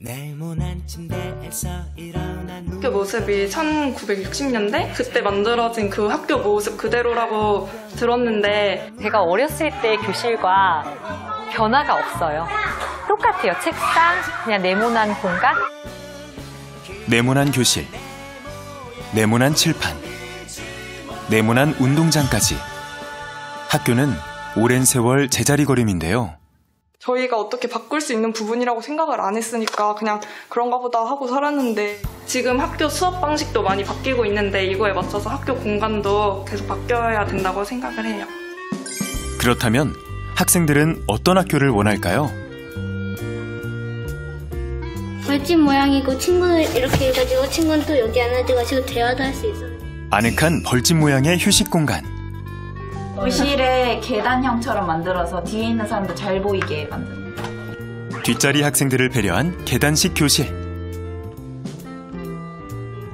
네모난 침대에서 일어난 학교 모습이 1960년대 그때 만들어진 그 학교 모습 그대로라고 들었는데 제가 어렸을 때 교실과 변화가 없어요. 똑같아요. 책상, 그냥 네모난 공간. 네모난 교실, 네모난 칠판, 네모난 운동장까지 학교는 오랜 세월 제자리걸음인데요. 저희가 어떻게 바꿀 수 있는 부분이라고 생각을 안 했으니까 그냥 그런가 보다 하고 살았는데 지금 학교 수업 방식도 많이 바뀌고 있는데 이거에 맞춰서 학교 공간도 계속 바뀌어야 된다고 생각을 해요. 그렇다면 학생들은 어떤 학교를 원할까요? 벌집 모양이고 친구들 이렇게 해가지고 친구는 또 여기 앉아가지고 대화도 할 수 있어요. 아늑한 벌집 모양의 휴식 공간. 교실에 계단형처럼 만들어서 뒤에 있는 사람도 잘 보이게 만듭니다. 뒷자리 학생들을 배려한 계단식 교실.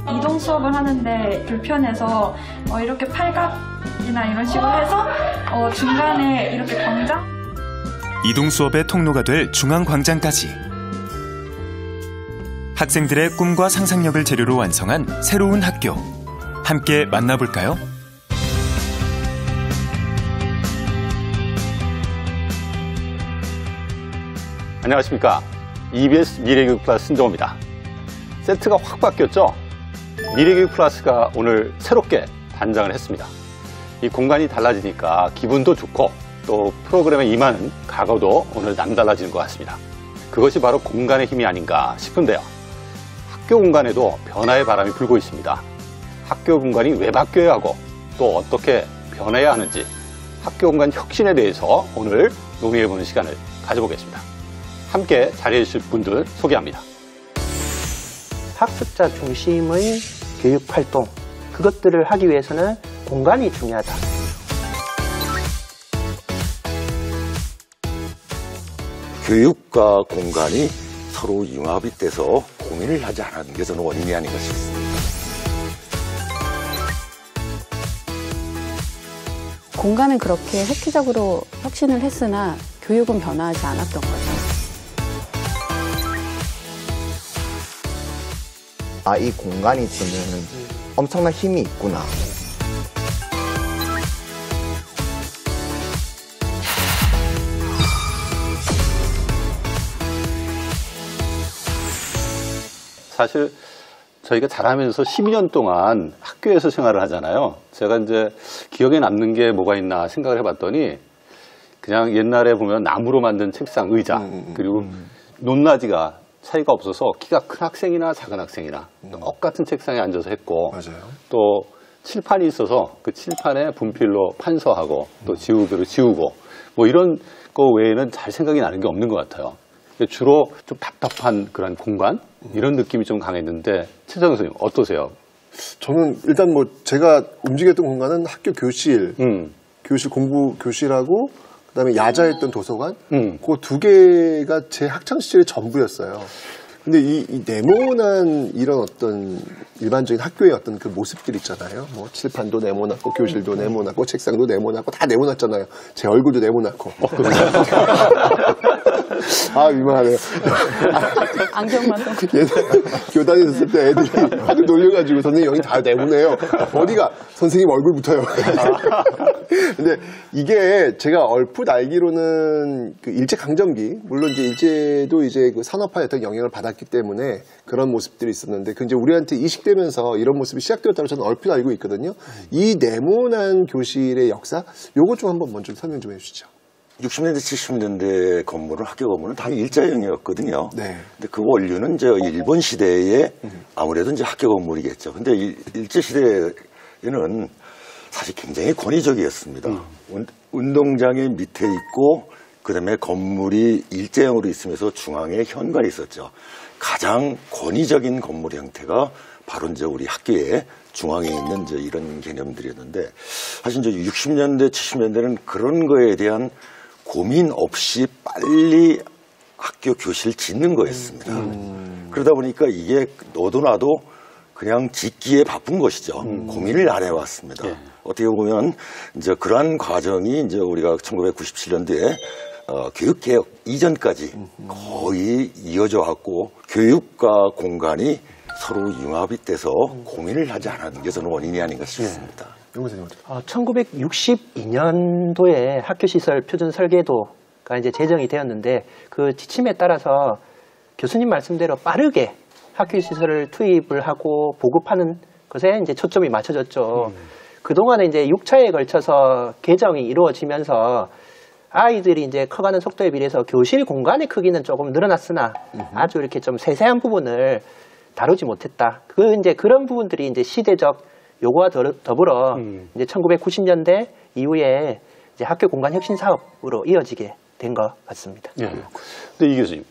이동 수업을 하는데 불편해서 이렇게 팔각이나 이런 식으로 해서 중간에 이렇게 광장? 이동 수업의 통로가 될 중앙광장까지. 학생들의 꿈과 상상력을 재료로 완성한 새로운 학교. 함께 만나볼까요? 안녕하십니까. EBS 미래교육 플러스 신정호입니다. 세트가 확 바뀌었죠? 미래교육 플러스가 오늘 새롭게 단장을 했습니다. 이 공간이 달라지니까 기분도 좋고 또 프로그램에 임하는 각오도 오늘 남달라지는 것 같습니다. 그것이 바로 공간의 힘이 아닌가 싶은데요. 학교 공간에도 변화의 바람이 불고 있습니다. 학교 공간이 왜 바뀌어야 하고 또 어떻게 변해야 하는지 학교 공간 혁신에 대해서 오늘 논의해보는 시간을 가져보겠습니다. 함께 자리해 주실 분들 소개합니다. 학습자 중심의 교육 활동, 그것들을 하기 위해서는 공간이 중요하다. 교육과 공간이 서로 융합이 돼서 고민을 하지 않은 게 저는 원인이 아닌가 싶습니다. 공간은 그렇게 획기적으로 혁신을 했으나 교육은 변화하지 않았던 거죠. 이 공간이 주는 엄청난 힘이 있구나. 사실 저희가 자라면서 12년 동안 학교에서 생활을 하잖아요. 제가 이제 기억에 남는 게 뭐가 있나 생각을 해봤더니 그냥 옛날에 보면 나무로 만든 책상, 의자, 그리고 높낮이가 차이가 없어서 키가 큰 학생이나 작은 학생이나 똑같은 책상에 앉아서 했고, 맞아요. 또 칠판이 있어서 그 칠판에 분필로 판서하고 또 지우개로 지우고 뭐 이런 거 외에는 잘 생각이 나는 게 없는 것 같아요. 주로 좀 답답한 그런 공간 이런 느낌이 좀 강했는데 최정현 선생님 어떠세요? 저는 일단 뭐 제가 움직였던 공간은 학교 교실, 교실 공부 교실하고 그다음에 야자했던 도서관, 그 두 개가 제 학창 시절의 전부였어요. 근데 이 네모난 이런 어떤 일반적인 학교의 어떤 그 모습들 있잖아요. 뭐 칠판도 네모났고 교실도 네모났고 책상도 네모났고 다 네모났잖아요. 제 얼굴도 네모났고. 민망하네요. 안경만 써. 교단에 있었을 때 애들이 하도 놀려가지고 선생님 여기 다 네모네요. 어디가? 선생님 얼굴부터요. 근데 이게 제가 얼핏 알기로는 그 일제강점기, 물론 이제 일제도 이제 그 산업화에 어떤 영향을 받았기 때문에 그런 모습들이 있었는데, 그 이제 우리한테 이식되면서 이런 모습이 시작되었다고 저는 얼핏 알고 있거든요. 이 네모난 교실의 역사, 요거 좀 한번 먼저 설명 좀 해주시죠. 60년대, 70년대 건물은 학교 건물은 다 일자형이었거든요. 네. 근데 그 원료는 이제 일본 시대에 아무래도 이제 학교 건물이겠죠. 근데 일제 시대에는 사실 굉장히 권위적이었습니다. 운동장이 밑에 있고 그다음에 건물이 일자형으로 있으면서 중앙에 현관이 있었죠. 가장 권위적인 건물 형태가 바로 이제 우리 학교의 중앙에 있는 이제 이런 개념들이었는데, 사실 이제 60년대, 70년대는 그런 거에 대한 고민 없이 빨리 학교 교실 짓는 거였습니다. 그러다 보니까 이게 너도 나도 그냥 짓기에 바쁜 것이죠. 고민을 안 해왔습니다. 어떻게 보면 이제 그러한 과정이 이제 우리가 1997년도에 교육개혁 이전까지 거의 이어져 왔고 교육과 공간이 서로 융합이 돼서 고민을 하지 않은 게 저는 원인이 아닌가 싶습니다. 1962년도에 학교시설 표준 설계도가 이제 제정이 되었는데 그 지침에 따라서 교수님 말씀대로 빠르게 학교시설을 투입을 하고 보급하는 것에 이제 초점이 맞춰졌죠. 그동안에 이제 6차에 걸쳐서 개정이 이루어지면서 아이들이 이제 커가는 속도에 비례해서 교실 공간의 크기는 조금 늘어났으나 아주 이렇게 좀 세세한 부분을 다루지 못했다. 이제 그런 부분들이 이제 시대적 요구와 더불어 이제 1990년대 이후에 이제 학교 공간 혁신 사업으로 이어지게 된 것 같습니다. 예. 근데 이 교수님,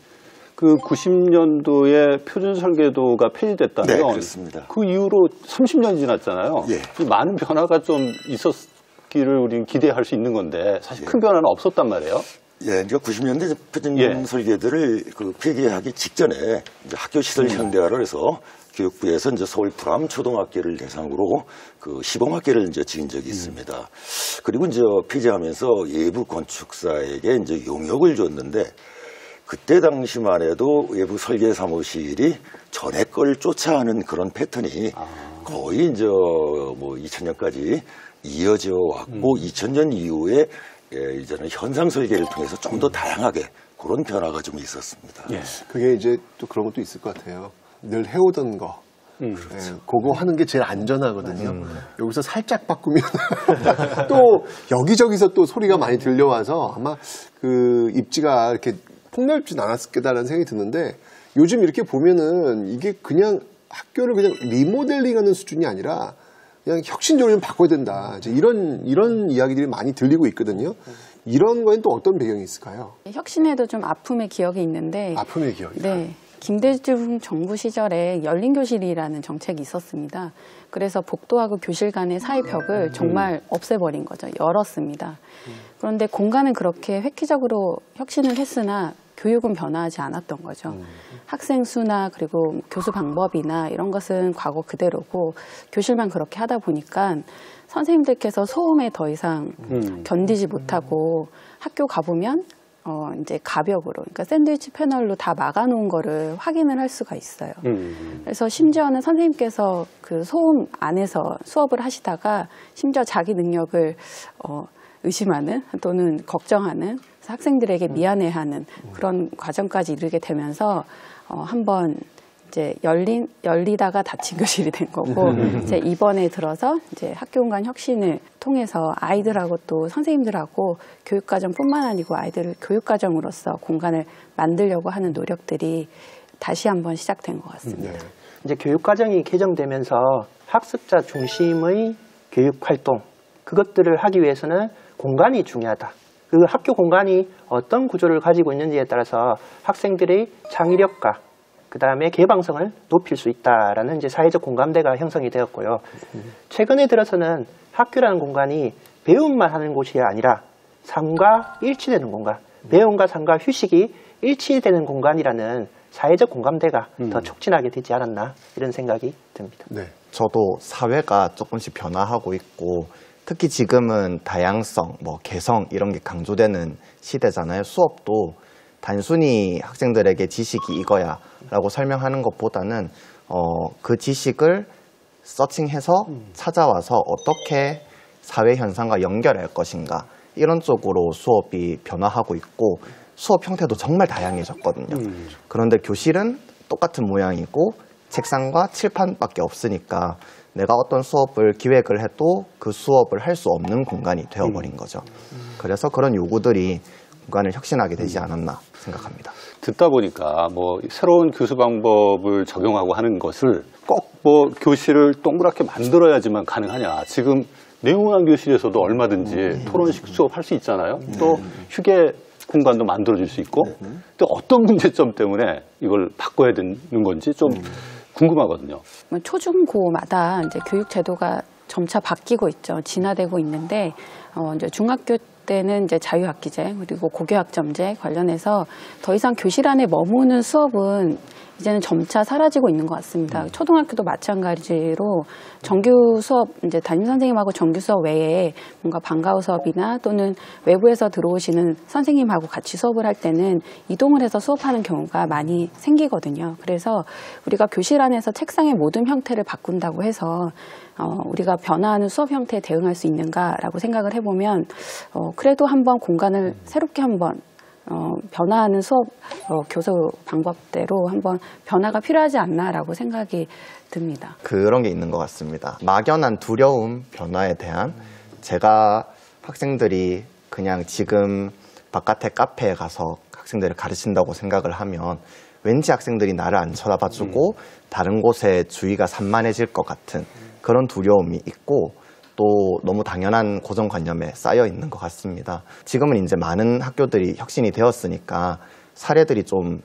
그 90년도에 표준 설계도가 폐지됐다면 네, 그렇습니다. 그 이후로 30년이 지났잖아요. 예. 이 많은 변화가 좀 있었기를 우리는 기대할 수 있는 건데 사실 큰 변화는 없었단 말이에요. 예, 이제 90년대 표준 예. 설계도를 폐기하기 직전에 이제 학교 시설 현대화를 해서 교육부에서 이제 서울 불암 초등학교를 대상으로 그 시범학교를 이제 지은 적이 있습니다. 그리고 이제 폐지하면서 외부 건축사에게 이제 용역을 줬는데 그때 당시만 해도 외부 설계 사무실이 전에 걸 쫓아하는 그런 패턴이 거의 이제 뭐 2000년까지 이어져 왔고 2000년 이후에 이제는 현상 설계를 통해서 좀 더 다양하게 그런 변화가 좀 있었습니다. 예. 그게 이제 또 그런 것도 있을 것 같아요. 늘 해오던 거. 그렇죠. 그거 하는 게 제일 안전하거든요. 여기서 살짝 바꾸면 또 여기저기서 또 소리가 많이 들려와서 아마 그 입지가 이렇게 폭넓진 않았을 거다라는 생각이 드는데 요즘 이렇게 보면은 이게 그냥 학교를 그냥 리모델링하는 수준이 아니라 그냥 혁신적으로 좀 바꿔야 된다. 이제 이런 이야기들이 많이 들리고 있거든요. 이런 거엔 또 어떤 배경이 있을까요? 혁신에도 좀 아픔의 기억이 있는데. 아픔의 기억이다. 네. 김대중 정부 시절에 열린교실이라는 정책이 있었습니다. 그래서 복도하고 교실 간의 사이 벽을 정말 없애버린 거죠. 열었습니다. 그런데 공간은 그렇게 획기적으로 혁신을 했으나 교육은 변화하지 않았던 거죠. 학생 수나 그리고 교수 방법이나 이런 것은 과거 그대로고 교실만 그렇게 하다 보니까 선생님들께서 소음에 더 이상 견디지 못하고 학교 가보면 이제 가벽으로, 그러니까 샌드위치 패널로 다 막아놓은 거를 확인을 할 수가 있어요. 그래서 심지어는 선생님께서 그 소음 안에서 수업을 하시다가 심지어 자기 능력을 의심하는 또는 걱정하는 학생들에게 미안해하는 그런 과정까지 이르게 되면서 한번 이제 열리다가 닫힌 교실이 된 거고 이제 이번에 들어서 이제 학교 공간 혁신을 통해서 아이들하고 또 선생님들하고 교육과정뿐만 아니고 아이들을 교육과정으로서 공간을 만들려고 하는 노력들이 다시 한번 시작된 것 같습니다. 이제 교육과정이 개정되면서 학습자 중심의 교육활동 그것들을 하기 위해서는 공간이 중요하다. 그 학교 공간이 어떤 구조를 가지고 있는지에 따라서 학생들의 창의력과 그 다음에 개방성을 높일 수 있다라는 이제 사회적 공감대가 형성이 되었고요. 최근에 들어서는 학교라는 공간이 배움만 하는 곳이 아니라 삶과 일치되는 공간, 배움과 삶과 휴식이 일치되는 공간이라는 사회적 공감대가 더 촉진하게 되지 않았나 이런 생각이 듭니다. 네. 저도 사회가 조금씩 변화하고 있고 특히 지금은 다양성, 개성 이런 게 강조되는 시대잖아요. 수업도 단순히 학생들에게 지식이 이거야 라고 설명하는 것보다는 그 지식을 서칭해서 찾아와서 어떻게 사회 현상과 연결할 것인가 이런 쪽으로 수업이 변화하고 있고 수업 형태도 정말 다양해졌거든요. 그런데 교실은 똑같은 모양이고 책상과 칠판밖에 없으니까 내가 어떤 수업을 기획을 해도 그 수업을 할 수 없는 공간이 되어버린 거죠. 그래서 그런 요구들이 공간을 혁신하게 되지 않았나 생각합니다. 듣다 보니까 뭐 새로운 교수 방법을 적용하고 하는 것을 꼭 뭐 교실을 동그랗게 만들어야지만 가능하냐. 지금 네모난 교실에서도 얼마든지 토론식 수업할 수 있잖아요. 또 휴게 공간도 만들어줄 수 있고 또 어떤 문제점 때문에 이걸 바꿔야 되는 건지 좀 궁금하거든요. 초중고마다 이제 교육 제도가 점차 바뀌고 있죠. 진화되고 있는데 이제 중학교 때는 이제 자유학기제 그리고 고교학점제 관련해서 더 이상 교실 안에 머무는 수업은 이제는 점차 사라지고 있는 것 같습니다. 초등학교도 마찬가지로 정규 수업, 이제 담임 선생님하고 정규 수업 외에 뭔가 방과후 수업이나 또는 외부에서 들어오시는 선생님하고 같이 수업을 할 때는 이동을 해서 수업하는 경우가 많이 생기거든요. 그래서 우리가 교실 안에서 책상의 모든 형태를 바꾼다고 해서 우리가 변화하는 수업 형태에 대응할 수 있는가라고 생각을 해보면 그래도 한번 공간을 새롭게 한번 변화하는 수업 교수 방법대로 한번 변화가 필요하지 않나라고 생각이 듭니다. 그런 게 있는 것 같습니다. 막연한 두려움, 변화에 대한 제가 학생들이 그냥 지금 바깥에 카페에 가서 학생들을 가르친다고 생각을 하면 왠지 학생들이 나를 안 쳐다봐주고 다른 곳에 주의가 산만해질 것 같은 그런 두려움이 있고 또 너무 당연한 고정관념에 쌓여 있는 것 같습니다. 지금은 이제 많은 학교들이 혁신이 되었으니까 사례들이 좀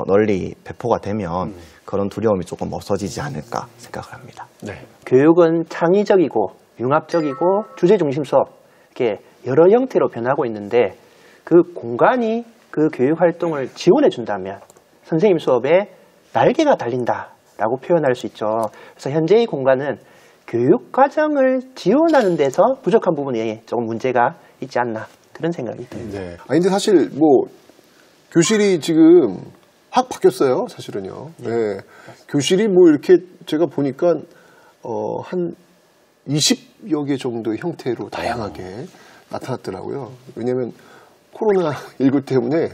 널리 배포가 되면 그런 두려움이 조금 없어지지 않을까 생각을 합니다. 네. 교육은 창의적이고 융합적이고 주제 중심 수업 이렇게 여러 형태로 변하고 있는데 그 공간이 그 교육 활동을 지원해 준다면 선생님 수업에 날개가 달린다라고 표현할 수 있죠. 그래서 현재의 공간은 교육 과정을 지원하는 데서 부족한 부분이 조금 문제가 있지 않나 그런 생각이 듭니다. 네. 아니 근데 사실 뭐 교실이 지금 확 바뀌었어요, 사실은요. 네. 교실이 뭐 이렇게 제가 보니까 한 20여 개 정도의 형태로 다양하게 나타났더라고요. 왜냐하면 코로나19 때문에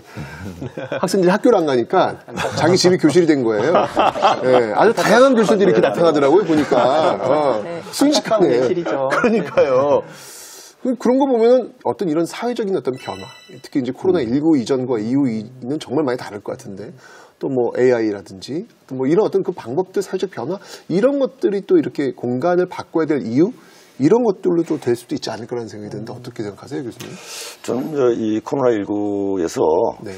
학생들이 학교를 안 가니까 자기 집이 교실이 된 거예요. 네, 아주 다양한 교실들이 이렇게 나타나더라고요, 보니까. 순식간에. 그러니까요. 그런 거 보면은 어떤 이런 사회적인 어떤 변화, 특히 이제 코로나19 이전과 이후는 정말 많이 다를 것 같은데, 또 뭐 AI라든지, 또 뭐 이런 어떤 그 방법들, 사회적 변화, 이런 것들이 또 이렇게 공간을 바꿔야 될 이유, 이런 것들로 또 될 수도 있지 않을까라는 생각이 드는데 어떻게 생각하세요, 교수님? 저는 이 코로나19에서 네.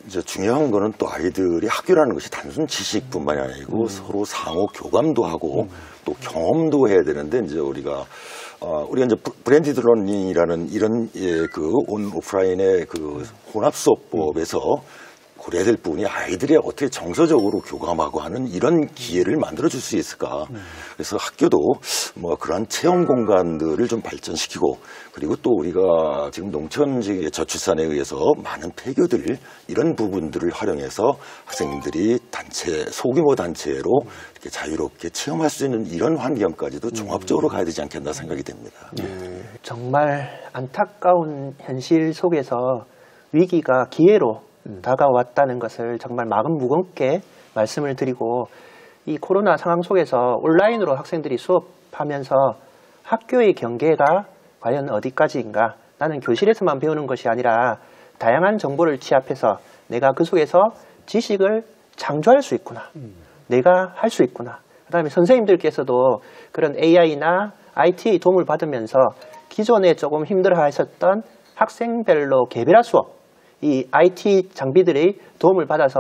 이제 중요한 거는 또 아이들이 학교라는 것이 단순 지식뿐만이 아니고 서로 상호 교감도 하고 또 경험도 해야 되는데 이제 우리가 이제 브랜디드 러닝이라는 이런 그 온 오프라인의 그 혼합 수업법에서 고려해야 될 부분이 아이들이 어떻게 정서적으로 교감하고 하는 이런 기회를 만들어줄 수 있을까. 그래서 학교도 뭐 그러한 체험 공간들을 좀 발전시키고 그리고 또 우리가 지금 농촌지의 저출산에 의해서 많은 폐교들 이런 부분들을 활용해서 학생들이 소규모 단체로 이렇게 자유롭게 체험할 수 있는 이런 환경까지도 종합적으로 가야 되지 않겠나 생각이 됩니다. 정말 안타까운 현실 속에서 위기가 기회로 다가왔다는 것을 정말 마음 무겁게 말씀을 드리고 이 코로나 상황 속에서 온라인으로 학생들이 수업하면서 학교의 경계가 과연 어디까지인가 나는 교실에서만 배우는 것이 아니라 다양한 정보를 취합해서 내가 그 속에서 지식을 창조할 수 있구나 내가 할 수 있구나 그 다음에 선생님들께서도 그런 AI나 IT의 도움을 받으면서 기존에 조금 힘들어 하셨던 학생별로 개별화 수업 이 IT 장비들의 도움을 받아서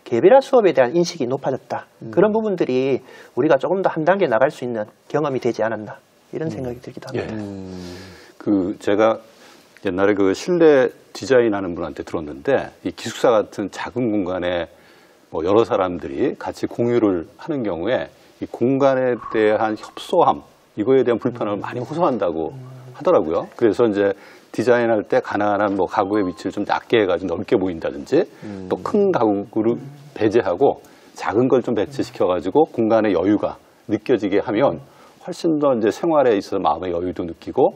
개별화 수업에 대한 인식이 높아졌다. 그런 부분들이 우리가 조금 더 한 단계 나갈 수 있는 경험이 되지 않았나 이런 생각이 들기도 합니다. 제가 옛날에 그 실내 디자인하는 분한테 들었는데 이 기숙사 같은 작은 공간에 뭐 여러 사람들이 같이 공유를 하는 경우에 이 공간에 대한 협소함 이거에 대한 불편함을 많이 호소한다고 하더라고요. 그래서 이제 디자인할 때 가능한 뭐 가구의 위치를 좀 낮게 해가지고 넓게 보인다든지 또 큰 가구를 배제하고 작은 걸 좀 배치시켜가지고 공간의 여유가 느껴지게 하면 훨씬 더 이제 생활에 있어서 마음의 여유도 느끼고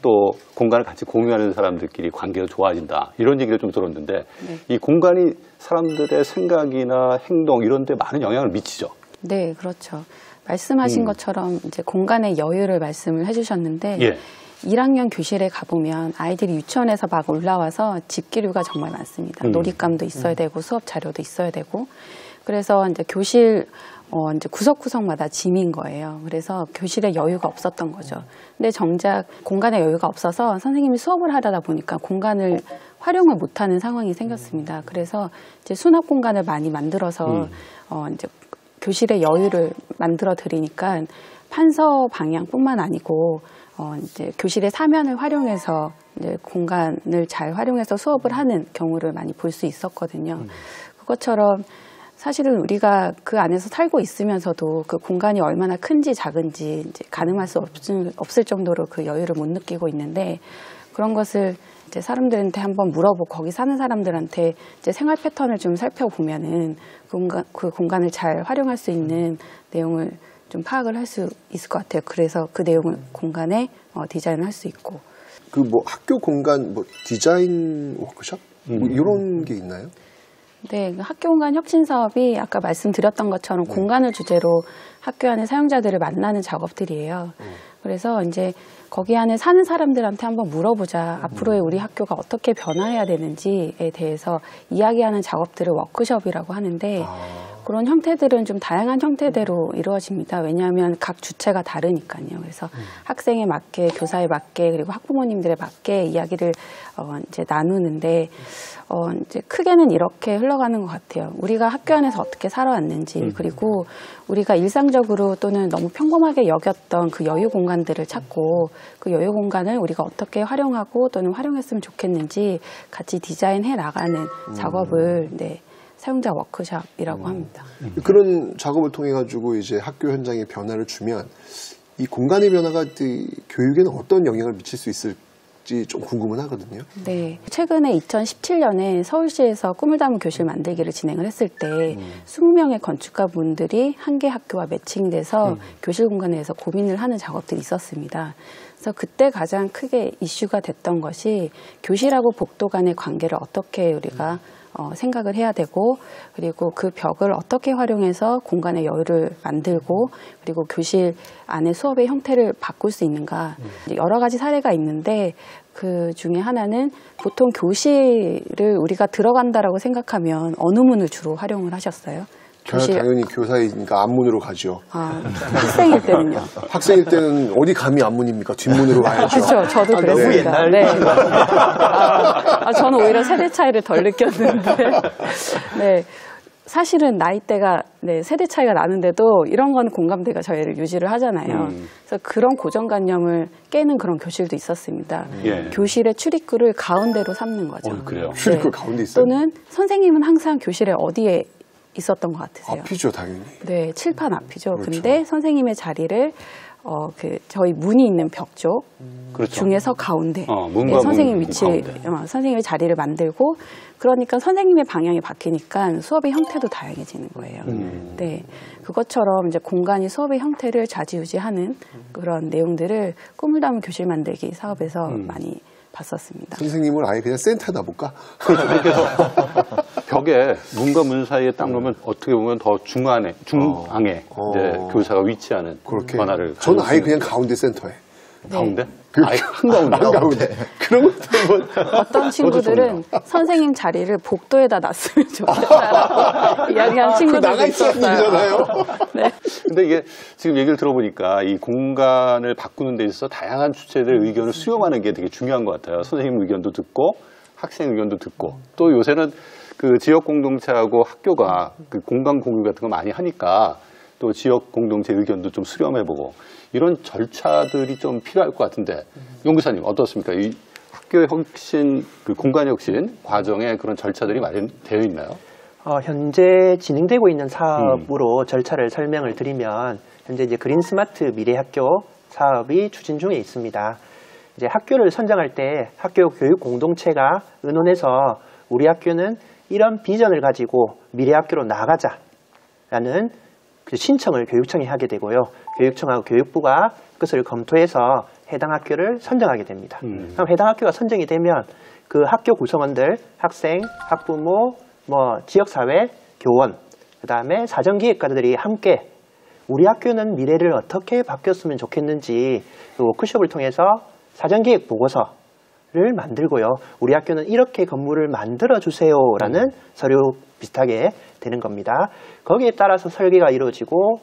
또 공간을 같이 공유하는 사람들끼리 관계가 좋아진다 이런 얘기를 좀 들었는데 이 공간이 사람들의 생각이나 행동 이런 데 많은 영향을 미치죠. 네, 그렇죠. 말씀하신 것처럼 이제 공간의 여유를 말씀을 해주셨는데 1학년 교실에 가보면 아이들이 유치원에서 막 올라와서 집기류가 정말 많습니다. 놀잇감도 있어야 되고 수업 자료도 있어야 되고 그래서 이제 교실 이제 구석구석마다 짐인 거예요. 그래서 교실에 여유가 없었던 거죠. 근데 정작 공간에 여유가 없어서 선생님이 수업을 하려다 보니까 공간을 활용을 못하는 상황이 생겼습니다. 그래서 이제 수납 공간을 많이 만들어서 이제 교실의 여유를 만들어 드리니까 판서 방향뿐만 아니고 이제 교실의 사면을 활용해서 이제 공간을 잘 활용해서 수업을 하는 경우를 많이 볼 수 있었거든요. 그것처럼 사실은 우리가 그 안에서 살고 있으면서도 그 공간이 얼마나 큰지 작은지 이제 가늠할 수 없을 정도로 그 여유를 못 느끼고 있는데, 그런 것을 이제 사람들한테 한번 물어보고 거기 사는 사람들한테 이제 생활 패턴을 좀 살펴보면은 그 공간을 잘 활용할 수 있는 내용을 좀 파악을 할 수 있을 것 같아요. 그래서 그 내용을 공간에 디자인을 할 수 있고. 그 뭐 학교 공간 뭐 디자인 워크숍 뭐 이런 게 있나요? 네, 학교 공간 혁신 사업이 아까 말씀드렸던 것처럼 공간을 주제로 학교 안에 사용자들을 만나는 작업들이에요. 그래서 이제 거기 안에 사는 사람들한테 한번 물어보자. 앞으로의 우리 학교가 어떻게 변화해야 되는지에 대해서 이야기하는 작업들을 워크숍이라고 하는데, 그런 형태들은 좀 다양한 형태대로 이루어집니다. 왜냐하면 각 주체가 다르니까요. 그래서 학생에 맞게, 교사에 맞게, 그리고 학부모님들에 맞게 이야기를 이제 나누는데, 이제 크게는 이렇게 흘러가는 것 같아요. 우리가 학교 안에서 어떻게 살아왔는지, 그리고 우리가 일상적으로 또는 너무 평범하게 여겼던 그 여유 공간들을 찾고, 그 여유 공간을 우리가 어떻게 활용하고 또는 활용했으면 좋겠는지 같이 디자인해 나가는 작업을 사용자 워크숍이라고 합니다. 그런 작업을 통해 가지고 이제 학교 현장에 변화를 주면 이 공간의 변화가 교육에는 어떤 영향을 미칠 수 있을지 좀 궁금은 하거든요. 네, 최근에 2017년에 서울시에서 꿈을 담은 교실 만들기를 진행을 했을 때 20명의 건축가분들이 한 개 학교와 매칭돼서 교실 공간에 대해서 고민을 하는 작업들이 있었습니다. 그래서 그때 가장 크게 이슈가 됐던 것이 교실하고 복도 간의 관계를 어떻게 우리가 생각을 해야 되고, 그리고 그 벽을 어떻게 활용해서 공간의 여유를 만들고, 그리고 교실 안에 수업의 형태를 바꿀 수 있는가. 여러 가지 사례가 있는데, 그 중에 하나는 보통 교실을 우리가 들어간다라고 생각하면 어느 문을 주로 활용을 하셨어요? 당연히 교사이니까 앞문으로 가죠. 학생일 때는요? 학생일 때는 어디 감히 앞문입니까? 뒷문으로 가야죠. 그렇죠. 저도 그랬습니다. 네. 저는 오히려 세대 차이를 덜 느꼈는데, 네. 사실은 나이대가 세대 차이가 나는데도 이런 건 공감대가 저희를 유지를 하잖아요. 그래서 그런 고정관념을 깨는 그런 교실도 있었습니다. 교실의 출입구를 가운데로 삼는 거죠. 그래요? 출입구 가운데 있어요? 또는 선생님은 항상 교실에 어디에 있었던 것 같으세요? 앞이죠, 당연히. 네, 칠판 앞이죠. 그렇죠. 근데 선생님의 자리를 저희 문이 있는 벽 쪽 중에서 가운데 선생님 위치, 선생님의 자리를 만들고, 그러니까 선생님의 방향이 바뀌니까 수업의 형태도 다양해지는 거예요. 네, 그것처럼 이제 공간이 수업의 형태를 좌지우지하는 그런 내용들을 꿈을 담은 교실 만들기 사업에서 많이 봤었습니다. 선생님을 아예 그냥 센터에다 볼까? 그렇죠. 그렇게 해서 벽에 문과 문 사이에 딱 놓으면 어떻게 보면 더 중앙에 이제 교사가 위치하는 변화를. 저는 아예 그냥 가운데 센터에. 가운데? 아예 한가운데. 그런 것도 어떤 친구들은 선생님 자리를 복도에다 놨으면 좋겠다라고 이야기하는 친구들도 있었어요. 네. 근데 이게 지금 얘기를 들어보니까 이 공간을 바꾸는 데 있어서 다양한 주체들의 의견을 수용하는 게 되게 중요한 것 같아요. 선생님 의견도 듣고 학생 의견도 듣고, 또 요새는 그 지역 공동체하고 학교가 그 공간 공유 같은 거 많이 하니까 또 지역 공동체 의견도 좀 수렴해보고, 이런 절차들이 좀 필요할 것 같은데, 연구사님 어떻습니까? 이 학교 혁신, 그 공간 혁신 과정에 그런 절차들이 마련되어 있나요? 현재 진행되고 있는 사업으로 절차를 설명을 드리면, 현재 이제 그린 스마트 미래 학교 사업이 추진 중에 있습니다. 이제 학교를 선정할 때 학교 교육 공동체가 의논해서 우리 학교는 이런 비전을 가지고 미래 학교로 나가자라는 그 신청을 교육청에 하게 되고요. 교육청하고 교육부가 그것을 검토해서 해당 학교를 선정하게 됩니다. 그럼 해당 학교가 선정이 되면 그 학교 구성원들, 학생, 학부모, 지역사회, 교원, 그 다음에 사정기획가들이 함께 우리 학교는 미래를 어떻게 바뀌었으면 좋겠는지 그 워크숍을 통해서 사정기획 보고서를 만들고요. 우리 학교는 이렇게 건물을 만들어주세요라는 서류 비슷하게 되는 겁니다. 거기에 따라서 설계가 이루어지고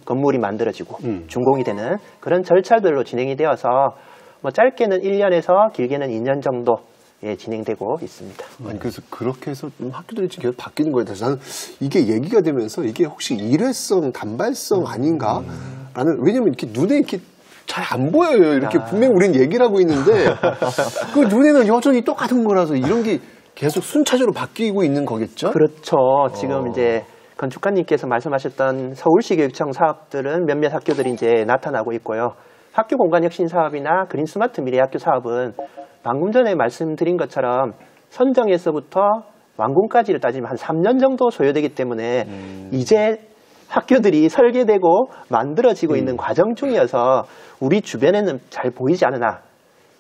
건물이 만들어지고 준공이 되는 그런 절차들로 진행이 되어서 짧게는 1년에서 길게는 2년 정도 진행되고 있습니다. 아니, 그래서 그렇게 해서 학교들이 지금 계속 바뀌는 거에 대해서 저는 이게 얘기가 되면서 이게 혹시 일회성, 단발성 아닌가? 왜냐면 이렇게 눈에 이렇게 잘 안 보여요. 이렇게 분명히 우리는 얘기를 하고 있는데 그 눈에는 여전히 똑같은 거라서 이런 게 계속 순차적으로 바뀌고 있는 거겠죠? 그렇죠. 지금 이제 건축가님께서 말씀하셨던 서울시 교육청 사업들은 몇몇 학교들이 이제 나타나고 있고요. 학교 공간 혁신 사업이나 그린 스마트 미래 학교 사업은 방금 전에 말씀드린 것처럼 선정에서부터 완공까지를 따지면 한 3년 정도 소요되기 때문에 이제 학교들이 설계되고 만들어지고 있는 과정 중이어서 우리 주변에는 잘 보이지 않으나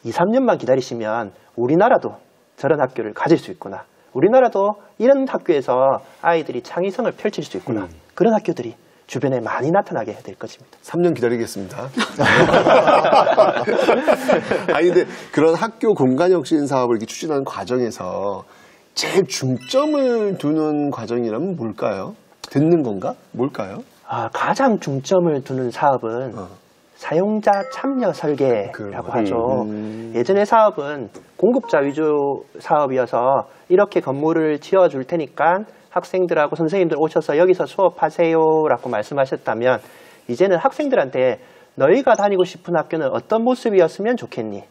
2, 3년만 기다리시면 우리나라도 저런 학교를 가질 수 있구나. 우리나라도 이런 학교에서 아이들이 창의성을 펼칠 수 있구나. 그런 학교들이 주변에 많이 나타나게 될 것입니다. 3년 기다리겠습니다. 아니 근데 그런 학교 공간혁신 사업을 이렇게 추진하는 과정에서 제일 중점을 두는 과정이라면 뭘까요? 듣는 건가? 뭘까요? 가장 중점을 두는 사업은 사용자 참여 설계라고 하죠. 예전의 사업은 공급자 위주 사업이어서 이렇게 건물을 지어줄 테니까 학생들하고 선생님들 오셔서 여기서 수업하세요라고 말씀하셨다면 이제는 학생들한테 너희가 다니고 싶은 학교는 어떤 모습이었으면 좋겠니?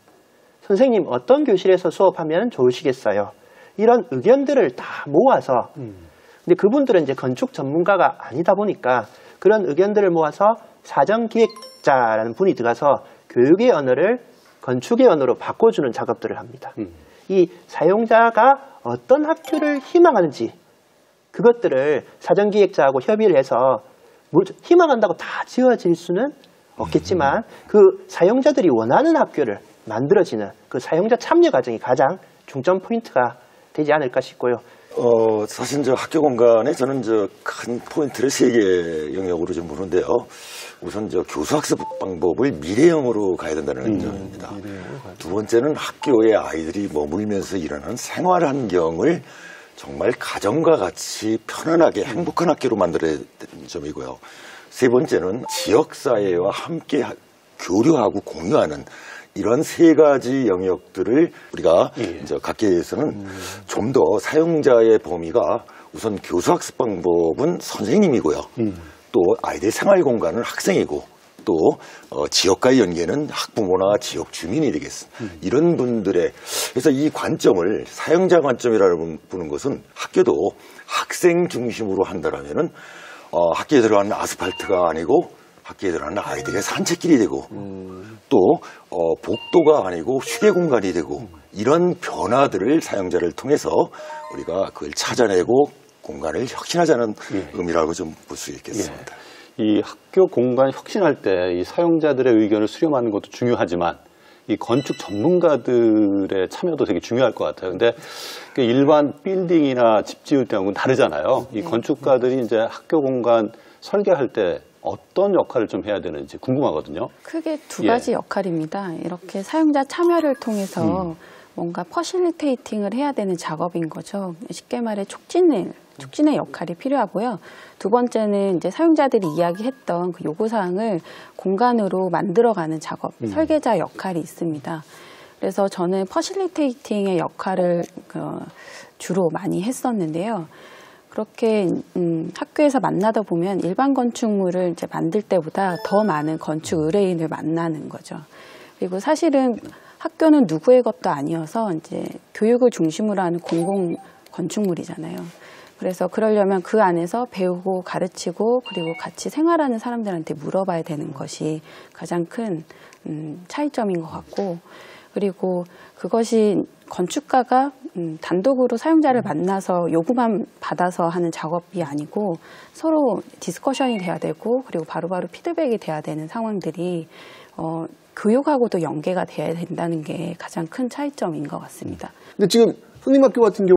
선생님 어떤 교실에서 수업하면 좋으시겠어요? 이런 의견들을 다 모아서 근데 그분들은 이제 건축 전문가가 아니다 보니까 그런 의견들을 모아서 사전기획자라는 분이 들어가서 교육의 언어를 건축의 언어로 바꿔주는 작업들을 합니다. 이 사용자가 어떤 학교를 희망하는지 그것들을 사전기획자하고 협의를 해서 희망한다고 다 지어질 수는 없겠지만 그 사용자들이 원하는 학교를 만들어지는 그 사용자 참여 과정이 가장 중점 포인트가 되지 않을까 싶고요. 사실 학교 공간에 저는 큰 포인트를 3개 영역으로 좀 보는데요. 우선 교수 학습 방법을 미래형으로 가야 된다는 점입니다. 두 번째는 학교에 아이들이 머물면서 일하는 생활 환경을 정말 가정과 같이 편안하게 행복한 학교로 만들어야 되는 점이고요. 세 번째는 지역사회와 함께 교류하고 공유하는 이런 3가지 영역들을 우리가 이제 각계에서는 좀 더 사용자의 범위가 우선 교수학습 방법은 선생님이고요. 또 아이들의 생활 공간은 학생이고 또 지역과의 연계는 학부모나 지역 주민이 되겠습니다. 이런 분들의 그래서 이 관점을 사용자 관점이라고 보는 것은 학교도 학생 중심으로 한다라면은 학교에 들어가는 아스팔트가 아니고 학교에 들어가는 아이들의 산책길이 되고 또 복도가 아니고 휴게 공간이 되고 이런 변화들을 사용자를 통해서 우리가 그걸 찾아내고 공간을 혁신하자는 의미라고 좀 볼 수 있겠습니다. 이 학교 공간 혁신할 때 이 사용자들의 의견을 수렴하는 것도 중요하지만 이 건축 전문가들의 참여도 되게 중요할 것 같아요. 근데 일반 빌딩이나 집 지을 때하고는 다르잖아요. 이 건축가들이 이제 학교 공간 설계할 때 어떤 역할을 좀 해야 되는지 궁금하거든요. 크게 2가지 역할입니다. 이렇게 사용자 참여를 통해서 뭔가 퍼실리테이팅을 해야 되는 작업인 거죠. 쉽게 말해 촉진의 역할이 필요하고요. 두 번째는 이제 사용자들이 이야기했던 그 요구사항을 공간으로 만들어가는 작업, 설계자 역할이 있습니다. 그래서 저는 퍼실리테이팅의 역할을 주로 많이 했었는데요. 그렇게 학교에서 만나다 보면 일반 건축물을 이제 만들 때보다 더 많은 건축 의뢰인을 만나는 거죠. 그리고 사실은 학교는 누구의 것도 아니어서 이제 교육을 중심으로 하는 공공 건축물이잖아요. 그래서 그러려면 그 안에서 배우고 가르치고 그리고 같이 생활하는 사람들한테 물어봐야 되는 것이 가장 큰 차이점인 것 같고 그리고 그것이 건축가가 단독으로 사용자를 만나서 요구만 받아서 하는 작업이 아니고 서로 디스커션이 돼야 되고 그리고 바로바로 피드백이 돼야 되는 상황들이 교육하고도 연계가 돼야 된다는 게 가장 큰 차이점인 것 같습니다. 근데 지금 선생님학교 같은 경우